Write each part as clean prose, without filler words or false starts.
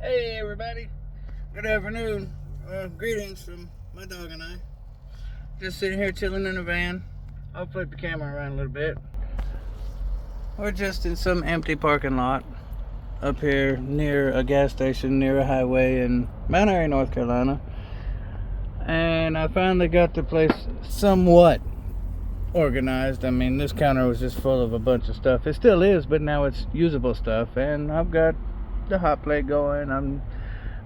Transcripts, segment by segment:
Hey everybody, good afternoon. Greetings from my dog and I. Just sitting here chilling in the van. I'll flip the camera around a little bit. We're just in some empty parking lot up here near a gas station, near a highway in Mount Airy, North Carolina. And I finally got the place somewhat organized. I mean, this counter was just full of a bunch of stuff. It still is, but now it's usable stuff. And I've got the hot plate going. I'm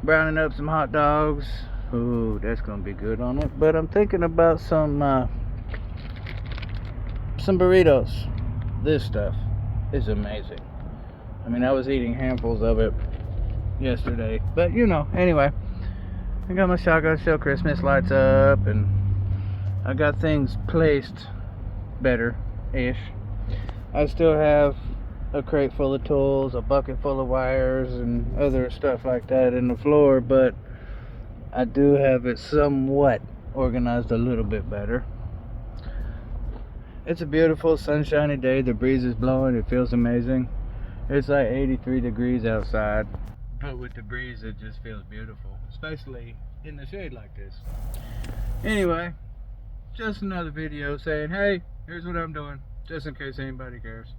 browning up some hot dogs. Ooh, that's gonna be good on it. But I'm thinking about some burritos. This stuff is amazing. I mean, I was eating handfuls of it yesterday, but anyway, I got my shotgun shell Christmas lights up, and I got things placed better-ish. I still have a crate full of tools, a bucket full of wires, and other stuff like that in the floor, but I do have it somewhat organized a little bit better. It's a beautiful sunshiny day. The breeze is blowing. It feels amazing. It's like 83 degrees outside, but with the breeze it just feels beautiful, especially in the shade like this. Anyway, just another video saying, hey, here's what I'm doing, just in case anybody cares.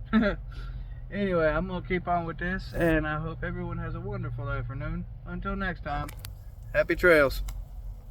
Anyway, I'm gonna keep on with this, and I hope everyone has a wonderful afternoon. Until next time, happy trails.